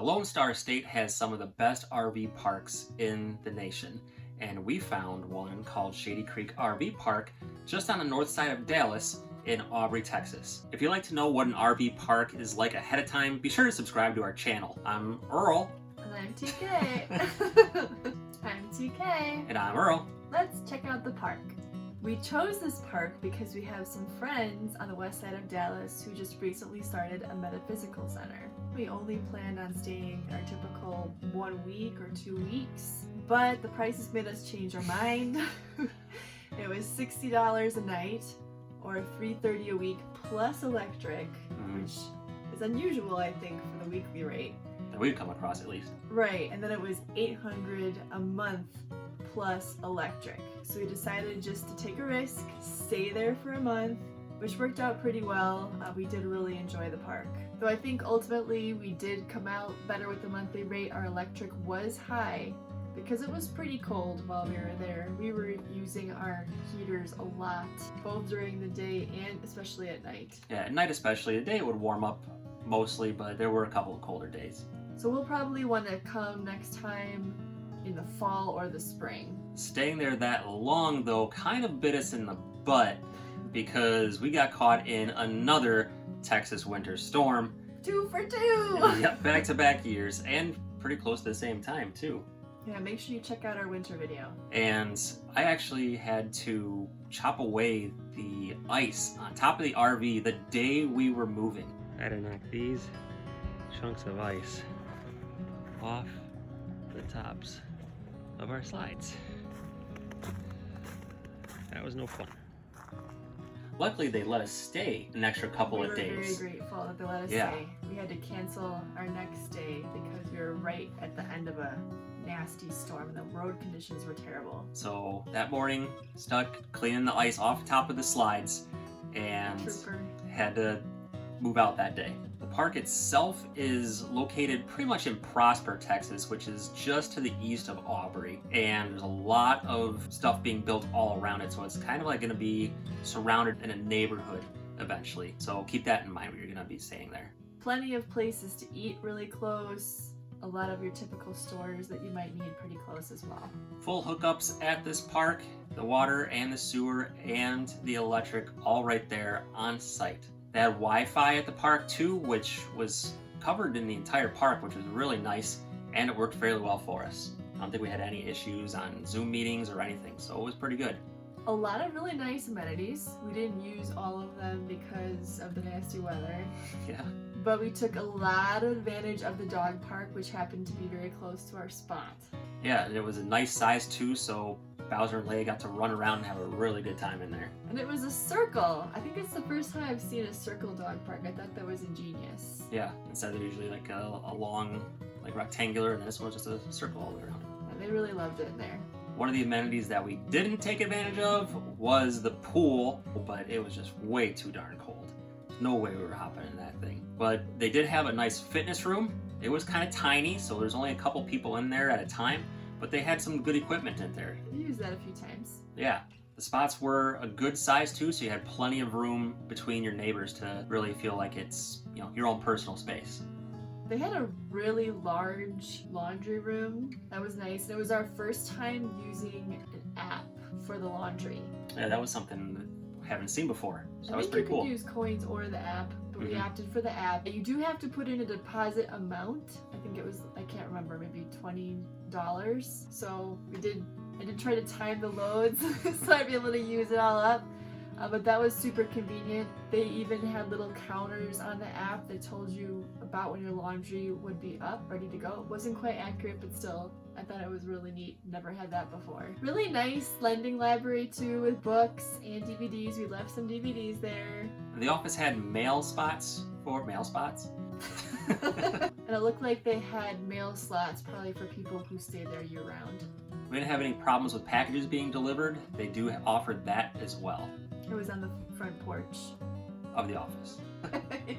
The Lone Star State has some of the best RV parks in the nation, and we found one called Shady Creek RV Park just on the north side of Dallas in Aubrey, Texas. If you'd like to know what an RV park is like ahead of time, be sure to subscribe to our channel. I'm Earl. And I'm TK. I'm TK. And I'm Earl. Let's check out the park. We chose this park because we have some friends on the west side of Dallas who just recently started a metaphysical center. We only planned on staying our typical 1 week or 2 weeks, but the prices made us change our mind. It was $60 a night or $330 a week plus electric, which is unusual, I think, for the weekly rate. That we've come across, at least. Right, and then it was $800 a month plus electric. So we decided just to take a risk, stay there for a month, which worked out pretty well. We did really enjoy the park. Though I think ultimately we did come out better with the monthly rate. Our electric was high because it was pretty cold while we were there. We were using our heaters a lot, both during the day and especially at night. Yeah, at night especially. The day it would warm up mostly, but there were a couple of colder days. So we'll probably want to come next time in the fall or the spring. Staying there that long, though, kind of bit us in the butt because we got caught in another Texas winter storm. 2 for 2! Yep, back-to-back years, and pretty close to the same time, too. Yeah, make sure you check out our winter video. And I actually had to chop away the ice on top of the RV the day we were moving. I had to knock these chunks of ice off the tops of our slides. That was no fun. Luckily, they let us stay an extra couple of days. We were very grateful that they let us stay. We had to cancel our next day because we were right at the end of a nasty storm and the road conditions were terrible. So that morning, stuck cleaning the ice off the top of the slides and had to move out that day. The park itself is located pretty much in Prosper, Texas, which is just to the east of Aubrey. And there's a lot of stuff being built all around it, so it's kind of like going to be surrounded in a neighborhood eventually. So keep that in mind when you're going to be staying there. Plenty of places to eat really close. A lot of your typical stores that you might need pretty close as well. Full hookups at this park, the water and the sewer and the electric all right there on site. They had Wi-Fi at the park too, which was covered in the entire park, which was really nice, and it worked fairly well for us. I don't think we had any issues on Zoom meetings or anything, so it was pretty good. A lot of really nice amenities. We didn't use all of them because of the nasty weather. Yeah. But we took a lot of advantage of the dog park, which happened to be very close to our spot. Yeah, and it was a nice size too, so Bowser and Leia got to run around and have a really good time in there. And it was a circle. I think it's the first time I've seen a circle dog park. I thought that was ingenious. Yeah, instead of usually like a long, like rectangular, and this was just a circle all the way around. Yeah, they really loved it in there. One of the amenities that we didn't take advantage of was the pool, but it was just way too darn cold. There's no way we were hopping in that thing. But they did have a nice fitness room. It was kind of tiny, so there's only a couple people in there at a time, but they had some good equipment in there. We used that a few times. Yeah. The spots were a good size too, so you had plenty of room between your neighbors to really feel like it's, you know, your own personal space. They had a really large laundry room. That was nice. And it was our first time using an app for the laundry. Yeah, that was something that we haven't seen before, so that was I pretty think you cool. could use coins or the app, but we opted for the app. You do have to put in a deposit amount. I think it was, I can't remember, maybe $20. So I did try to time the loads so I'd be able to use it all up. But that was super convenient. They even had little counters on the app that told you about when your laundry would be up, ready to go. It wasn't quite accurate, but still, I thought it was really neat. Never had that before. Really nice lending library too, with books and DVDs. We left some DVDs there. The office had mail spots for mail spots. And it looked like they had mail slots, probably for people who stayed there year round. We didn't have any problems with packages being delivered. They do offer that as well. It was on the front porch of the office. Yeah.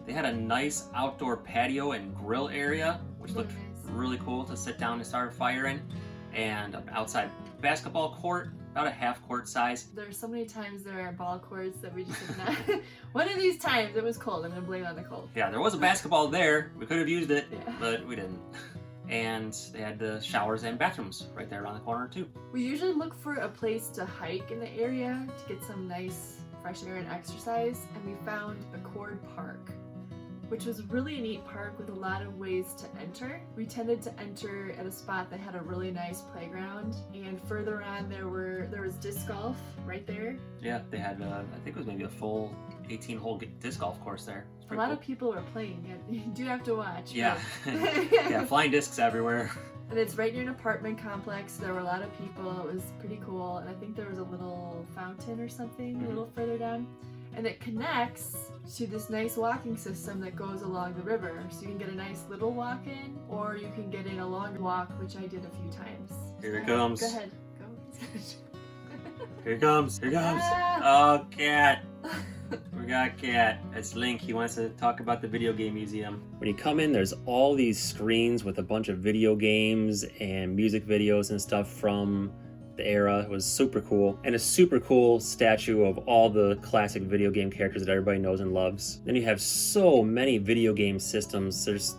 They had a nice outdoor patio and grill area, which looked nice. really cool to sit down and start a fire in, and an outside basketball court about a half court size. There's so many times there are ball courts that we just have not. One of these times it was cold. I'm gonna blame it on the cold. Yeah, there was a basketball there. We could have used it, Yeah. but we didn't. And they had the showers and bathrooms right there around the corner too. We usually look for a place to hike in the area to get some nice fresh air and exercise, and we found McCord Park, which was really a neat park with a lot of ways to enter. We tended to enter at a spot that had a really nice playground, and further on there was disc golf right there. Yeah, they had I think it was maybe a full 18-hole disc golf course there. A lot of people were playing. You do have to watch. Yeah, yeah, flying discs everywhere. And it's right near an apartment complex. There were a lot of people. It was pretty cool. And I think there was a little fountain or something a little further down. And it connects to this nice walking system that goes along the river. So you can get a nice little walk in, or you can get in a longer walk, which I did a few times. Here it comes. Go ahead. Go. Here it comes. Here it comes. Ah. Oh, Cat. We got Cat. It's Link. He wants to talk about the video game museum. When you come in, there's all these screens with a bunch of video games and music videos and stuff from the era. It was super cool. And a super cool statue of all the classic video game characters that everybody knows and loves. Then you have so many video game systems. There's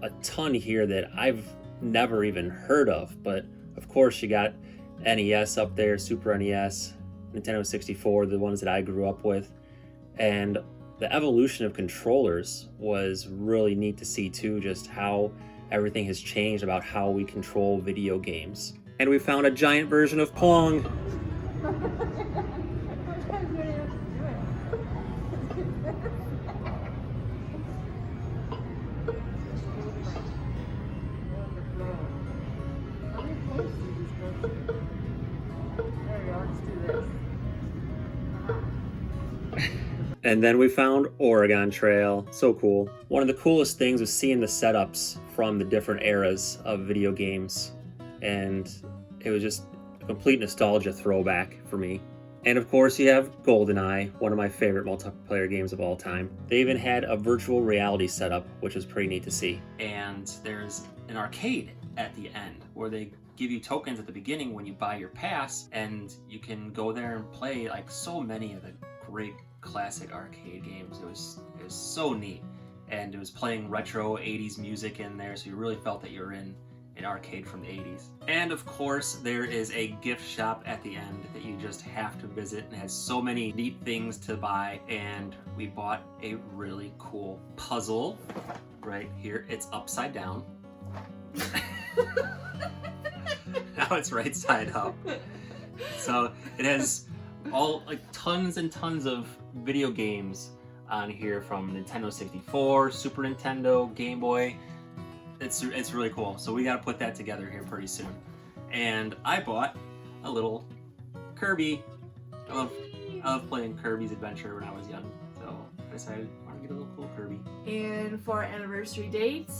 a ton here that I've never even heard of. But of course you got NES up there, Super NES, Nintendo 64, the ones that I grew up with. And the evolution of controllers was really neat to see too, just how everything has changed about how we control video games. And we found a giant version of Pong. And then we found Oregon Trail. So cool. One of the coolest things was seeing the setups from the different eras of video games. And it was just a complete nostalgia throwback for me. And of course you have GoldenEye, one of my favorite multiplayer games of all time. They even had a virtual reality setup, which was pretty neat to see. And there's an arcade at the end where they give you tokens at the beginning when you buy your pass, and you can go there and play like so many of the great classic arcade games. It was so neat, and it was playing retro 80s music in there, so you really felt that you were in an arcade from the 80s. And of course there is a gift shop at the end that you just have to visit, and it has so many neat things to buy. And we bought a really cool puzzle right here. It's upside down. Now it's right side up. So it has all like tons and tons of video games on here from Nintendo 64, Super Nintendo, Game Boy. It's really cool. So we got to put that together here pretty soon. And I bought a little Kirby. I love playing Kirby's Adventure when I was young. So I decided I want to get a little cool Kirby. And for our anniversary date,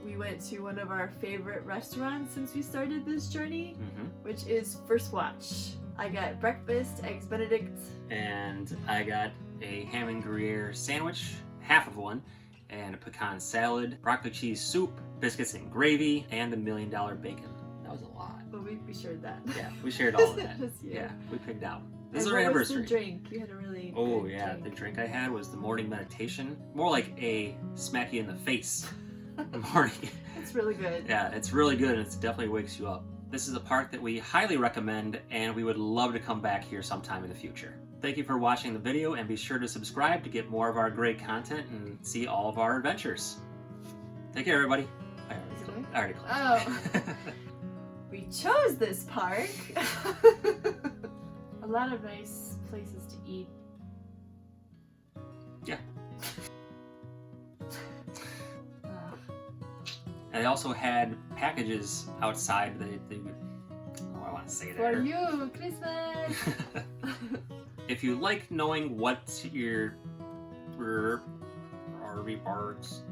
we went to one of our favorite restaurants since we started this journey, which is First Watch. I got breakfast, eggs Benedict. And I got a ham and Gruyere sandwich, half of one, and a pecan salad, broccoli cheese soup, biscuits and gravy, and $1 million bacon. That was a lot. Well, we shared that. Yeah, we shared all of that. Yeah. Yeah, we picked out. This is And our what was anniversary. the drink? You had a really Oh good yeah, drink. the drink I had was the morning meditation. More like a smack you in the face in the morning. It's really good. Yeah, it's really good, and it definitely wakes you up. This is a park that we highly recommend, and we would love to come back here sometime in the future. Thank you for watching the video, and be sure to subscribe to get more of our great content and see all of our adventures. Take care, everybody. I already closed. Oh. We chose this park. A lot of nice places to eat. Yeah. And they also had packages outside. They would, oh, I want to say For there. you, Christmas. If you like knowing what your RV parks